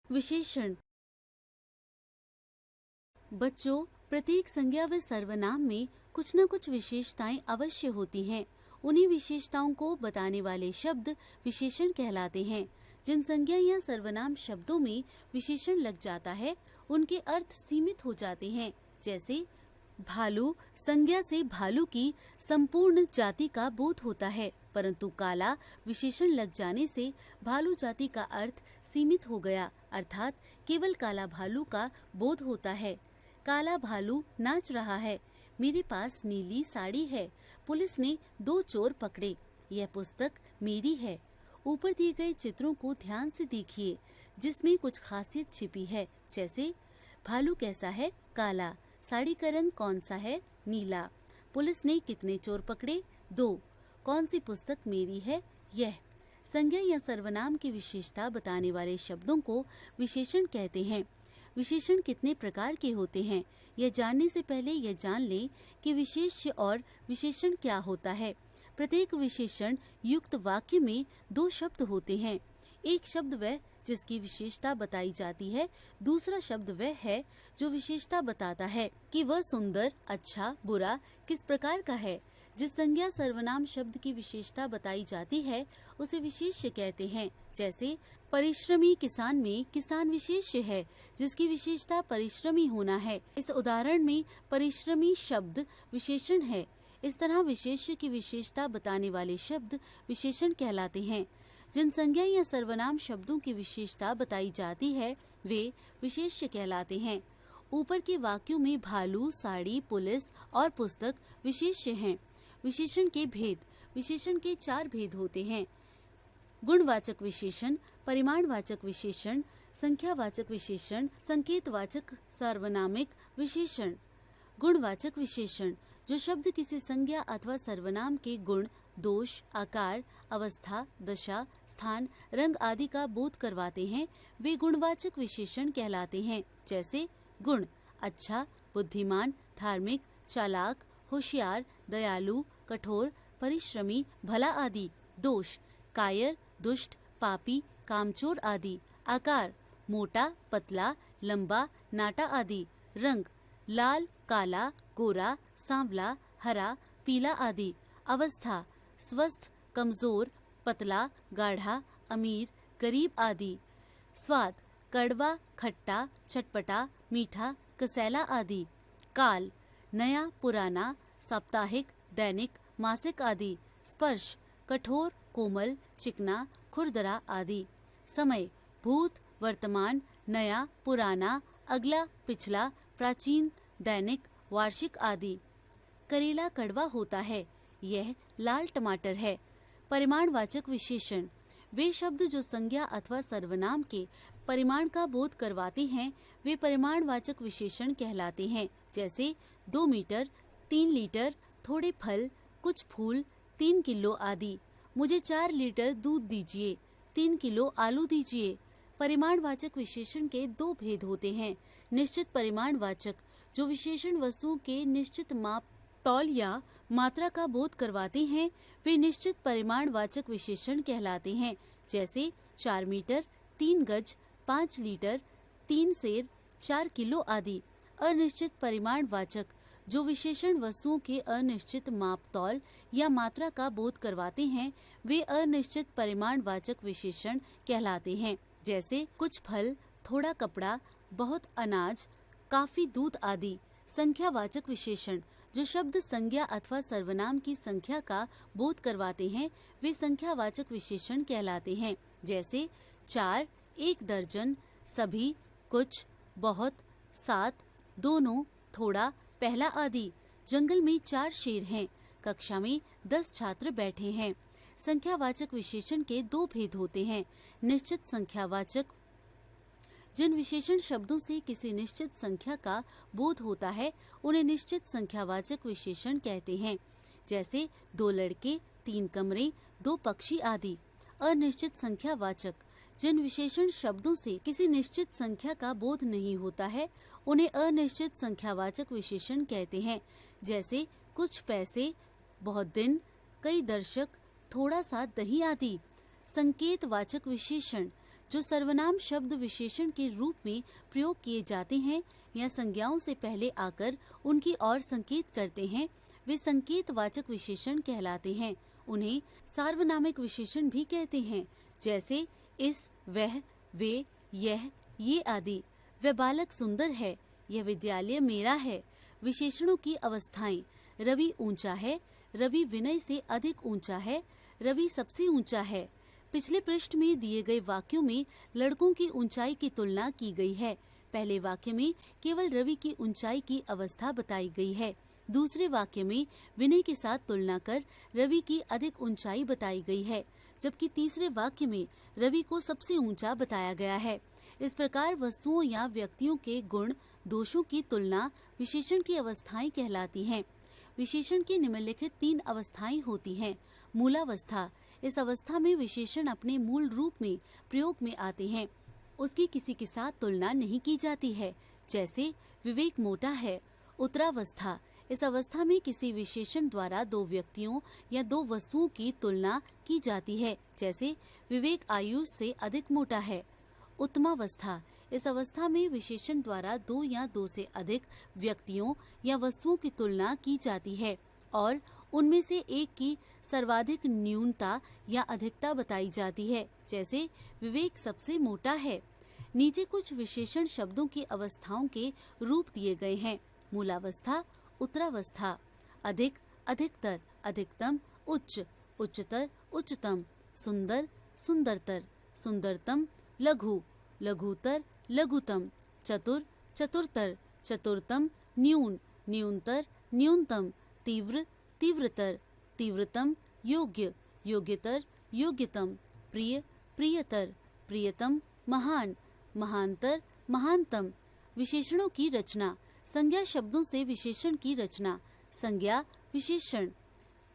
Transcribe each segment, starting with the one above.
विशेषण। बच्चों, प्रत्येक संज्ञा व सर्वनाम में कुछ न कुछ विशेषताएं अवश्य होती हैं। उन्हीं विशेषताओं को बताने वाले शब्द विशेषण कहलाते हैं। जिन संज्ञा या सर्वनाम शब्दों में विशेषण लग जाता है, उनके अर्थ सीमित हो जाते हैं। जैसे भालू संज्ञा से भालू की संपूर्ण जाति का बोध होता है, परंतु काला विशेषण लग जाने से भालू जाति का अर्थ सीमित हो गया, अर्थात केवल काला भालू का बोध होता है। काला भालू नाच रहा है। मेरे पास नीली साड़ी है। पुलिस ने 2 चोर पकड़े। यह पुस्तक मेरी है। ऊपर दिए गए चित्रों को ध्यान से देखिए, जिसमें कुछ खासियत छिपी है। जैसे भालू कैसा है? काला। साड़ी का रंग कौन सा है? नीला। पुलिस ने कितने चोर पकड़े? 2। कौन सी पुस्तक मेरी है? यह। संज्ञा या सर्वनाम की विशेषता बताने वाले शब्दों को विशेषण कहते हैं। विशेषण कितने प्रकार के होते हैं, यह जानने से पहले यह जान लें कि विशेष्य और विशेषण क्या होता है। प्रत्येक विशेषण युक्त वाक्य में 2 शब्द होते हैं। एक शब्द वह जिसकी विशेषता बताई जाती है, दूसरा शब्द वह है जो विशेषता बताता है कि वह सुंदर, अच्छा, बुरा किस प्रकार का है। जिस संज्ञा सर्वनाम शब्द की विशेषता बताई जाती है, उसे विशेष्य कहते हैं। जैसे परिश्रमी किसान में किसान विशेष्य है, जिसकी विशेषता परिश्रमी होना है। इस उदाहरण में परिश्रमी शब्द विशेषण है। इस तरह विशेष्य की विशेषता बताने वाले शब्द विशेषण कहलाते हैं। जिन संज्ञा या सर्वनाम शब्दों की विशेषता बताई जाती है, वे विशेष्य कहलाते हैं। ऊपर के वाक्यों में भालू, साड़ी, पुलिस और पुस्तक विशेष्य हैं। विशेषण के भेद। विशेषण के 4 भेद होते हैं: गुणवाचक विशेषण, परिमाणवाचक विशेषण, संख्यावाचक विशेषण, संकेतवाचक सार्वनामिक विशेषण। गुणवाचक विशेषण जो शब्द किसी संज्ञा अथवा सर्वनाम के गुण, दोष, आकार, अवस्था, दशा, स्थान, रंग आदि का बोध करवाते हैं, वे गुणवाचक विशेषण कहलाते हैं। जैसे गुण: अच्छा, बुद्धिमान, धार्मिक, चालाक, होशियार, दयालु, कठोर, परिश्रमी, भला आदि। दोष: कायर, दुष्ट, पापी, कामचोर आदि। आकार: मोटा, पतला, लंबा, नाटा आदि। रंग: लाल, काला, गोरा, सांवला, हरा, पीला आदि। अवस्था: स्वस्थ, कमजोर, पतला, गाढ़ा, अमीर, गरीब आदि। स्वाद: कड़वा, खट्टा, चटपटा, मीठा, कसैला आदि। काल: नया, पुराना, साप्ताहिक, दैनिक, मासिक आदि। स्पर्श: कठोर, कोमल, चिकना, खुरदरा आदि। समय: भूत, वर्तमान, नया, पुराना, अगला, पिछला, प्राचीन, दैनिक, वार्षिक आदि। करेला कड़वा होता है, यह लाल टमाटर है। परिमाणवाचक विशेषण वे शब्द जो संज्ञा अथवा सर्वनाम के परिमाण का बोध करवाते हैं, वे परिमाणवाचक विशेषण कहलाते हैं। जैसे 2 मीटर, 3 लीटर, थोड़े फल, कुछ फूल, 3 किलो आदि। मुझे 4 लीटर दूध दीजिए, 3 किलो आलू दीजिए। परिमाणवाचक विशेषण के 2 भेद होते हैं। निश्चित परिमाणवाचक जो विशेषण वस्तुओं के निश्चित माप, तौल या मात्रा का बोध करवाते हैं, वे निश्चित परिमाणवाचक विशेषण कहलाते हैं। जैसे 4 मीटर, 3 गज, 5 लीटर, 3 सेर, 4 किलो आदि। अनिश्चित परिमाणवाचक जो विशेषण वस्तुओं के अनिश्चित माप, तौल या मात्रा का बोध करवाते हैं, वे अनिश्चित परिमाणवाचक विशेषण कहलाते हैं। जैसे कुछ फल, थोड़ा कपड़ा, बहुत अनाज, काफी दूध आदि। संख्यावाचक विशेषण जो शब्द संज्ञा अथवा सर्वनाम की संख्या का बोध करवाते हैं, वे संख्यावाचक विशेषण कहलाते हैं। जैसे 4, 1 दर्जन, सभी, कुछ, बहुत, 7, दोनों, थोड़ा, पहला आदि। जंगल में 4 शेर हैं। कक्षा में 10 छात्र बैठे हैं। संख्यावाचक विशेषण के 2 भेद होते हैं। निश्चित संख्यावाचक जिन विशेषण शब्दों से किसी निश्चित संख्या का बोध होता है, उन्हें निश्चित संख्यावाचक विशेषण कहते हैं। जैसे 2 लड़के, 3 कमरे, 2 पक्षी आदि। अनिश्चित संख्यावाचक जिन विशेषण शब्दों से किसी निश्चित संख्या का बोध नहीं होता है, उन्हें अनिश्चित संख्यावाचक विशेषण कहते हैं। जैसे कुछ पैसे, बहुत दिन, कई दर्शक, थोड़ा सा दही आदि। संकेतवाचक विशेषण जो सर्वनाम शब्द विशेषण के रूप में प्रयोग किए जाते हैं या संज्ञाओं से पहले आकर उनकी ओर संकेत करते हैं, वे संकेतवाचक विशेषण कहलाते हैं। उन्हें सार्वनामिक विशेषण भी कहते हैं, जैसे इस, वह, वे, यह, ये आदि। वह बालक सुंदर है, यह विद्यालय मेरा है। विशेषणों की अवस्थाएं: रवि ऊंचा है, रवि विनय से अधिक ऊंचा है, रवि सबसे ऊंचा है। पिछले पृष्ठ में दिए गए वाक्यों में लड़कों की ऊंचाई की तुलना की गई है। पहले वाक्य में केवल रवि की ऊंचाई की अवस्था बताई गई है। दूसरे वाक्य में विनय के साथ तुलना कर रवि की अधिक ऊंचाई बताई गई है, जबकि तीसरे वाक्य में रवि को सबसे ऊंचा बताया गया है। इस प्रकार वस्तुओं या व्यक्तियों के गुण दोषों की तुलना विशेषण की अवस्थाएं कहलाती हैं। विशेषण की निम्नलिखित 3 अवस्थाएं होती हैं। मूलावस्था: इस अवस्था में विशेषण अपने मूल रूप में प्रयोग में आते हैं, उसकी किसी के साथ तुलना नहीं की जाती है, जैसे विवेक मोटा है। उत्तरावस्था: इस अवस्था में किसी विशेषण द्वारा 2 व्यक्तियों या 2 वस्तुओं की तुलना की जाती है, जैसे विवेक आयुष से अधिक मोटा है। उत्तमावस्था: इस अवस्था में विशेषण द्वारा 2 या 2 से अधिक व्यक्तियों या वस्तुओं की तुलना की जाती है और उनमें से एक की सर्वाधिक न्यूनता या अधिकता बताई जाती है, जैसे विवेक सबसे मोटा है। नीचे कुछ विशेषण शब्दों की अवस्थाओं के रूप दिए गए हैं। मूलावस्था, उत्तरावस्था: अधिक, अधिकतर, अधिकतम, उच्च, उच्चतर, उच्चतम, सुंदर, सुंदरतर, सुंदरतम, लघु, लघुतर, लघुतम, चतुर, चतुरतर, चतुरतम, न्यून, न्यूनतर, न्यूनतम, तीव्र, तीव्रतर, तीव्रतम, योग्य, योग्यतर, योग्यतम, प्रिय, प्रियतर, प्रियतम, महान, महानतर, महानतम। विशेषणों की रचना: संज्ञा शब्दों से विशेषण की रचना। संज्ञा विशेषण: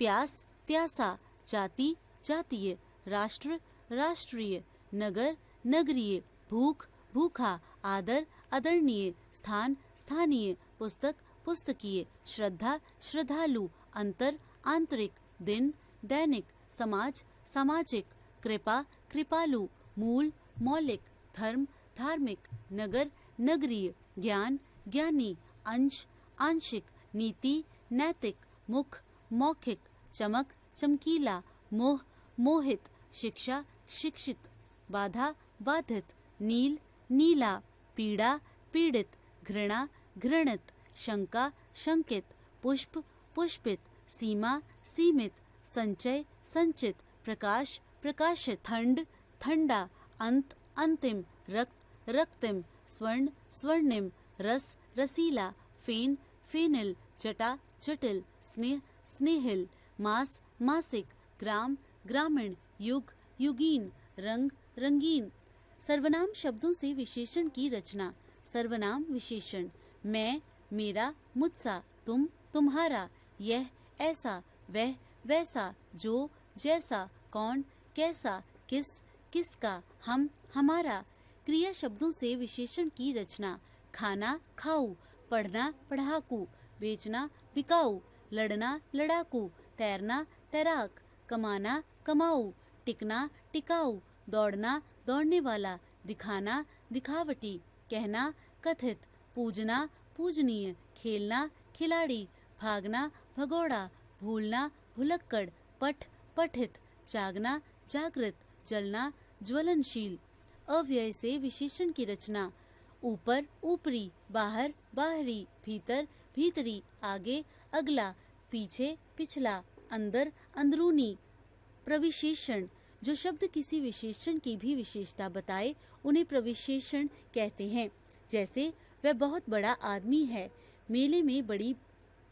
प्यास, प्यासा, जाति, जातीय, राष्ट्र, राष्ट्रीय, नगर, नगरीय, भूख, भूखा, आदर, आदरणीय, स्थान, स्थानीय, पुस्तक, पुस्तकीय, श्रद्धा, श्रद्धालु, अंतर, आंतरिक, दिन, दैनिक, समाज, सामाजिक, कृपा, कृपालु, मूल, मौलिक, धर्म, धार्मिक, नगर, नगरीय, ज्ञान, ज्ञानी, अंश, आंशिक, नीति, नैतिक, मुख, मौखिक, चमक, चमकीला, मोह, मोहित, शिक्षा, शिक्षित, बाधा, बाधित, नील, नीला, पीड़ा, पीड़ित, घृणा, घृणित, शंका, शंकित, पुष्प, पुष्पित, सीमा, सीमित, संचय, संचित, प्रकाश, प्रकाशित, ठंड, ठंडा, अंत, अंतिम, रक्त, रक्तिम, स्वर्ण, स्वर्णिम, रस, रसीला, फेन, फेनिल, जटा, जटिल, स्नेह, स्नेहिल, मास, मासिक, ग्राम, ग्रामीण, युग, युगीन, रंग, रंगीन। सर्वनाम शब्दों से विशेषण की रचना। सर्वनाम विशेषण: मैं, मेरा, मुझसा, तुम, तुम्हारा, यह, ऐसा, वह, वैसा, जो, जैसा, कौन, कैसा, किस, किसका, हम, हमारा। क्रिया शब्दों से विशेषण की रचना। खाना, खाऊ, पढ़ना, पढ़ाकू, बेचना, बिकाऊ, लड़ना, लड़ाकू, तैरना, तैराक, कमाना, कमाऊ, टिकना, टिकाऊ, दौड़ना, दौड़ने वाला, दिखाना, दिखावटी, कहना, कथित, पूजना, पूजनीय, खेलना, खिलाड़ी, भागना, भगोड़ा, भूलना, भुलक्कड़, पठ, पठित, जागना, जागृत, जलना, ज्वलनशील। अव्यय से विशेषण की रचना। ऊपर, ऊपरी, बाहर, बाहरी, भीतर, भीतरी, आगे, अगला, पीछे, पिछला, अंदर, अंदरूनी। प्रविशेषण: जो शब्द किसी विशेषण की भी विशेषता बताए उन्हें प्रविशेषण कहते हैं, जैसे वह बहुत बड़ा आदमी है, मेले में बड़ी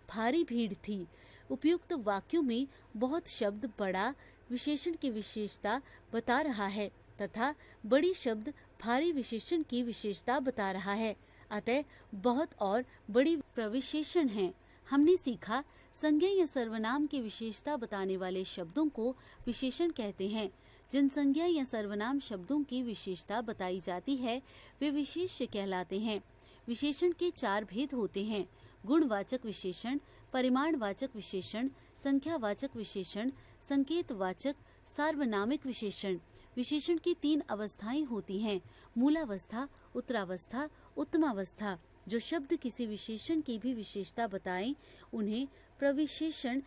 भारी भीड़ थी। उपयुक्त वाक्यों में बहुत शब्द बड़ा विशेषण की विशेषता बता रहा है तथा बड़ी शब्द भारी विशेषण की विशेषता बता रहा है, अतः बहुत और बड़ी प्रविशेषण हैं। हमने सीखा संज्ञा या सर्वनाम की विशेषता बताने वाले शब्दों को विशेषण कहते हैं। जिन संज्ञा या सर्वनाम शब्दों की विशेषता बताई जाती है वे विशेष्य कहलाते हैं। विशेषण के 4 भेद होते हैं: गुणवाचक विशेषण, परिमाणवाचक विशेषण, संख्यावाचक विशेषण, संकेतवाचक, सार्वनामिक विशेषण। विशेषण की 3 अवस्थाएं होती हैं, मूलावस्था, उत्तरावस्था, उत्तमावस्था। जो शब्द किसी विशेषण की भी विशेषता बताएं, उन्हें प्रविशेषण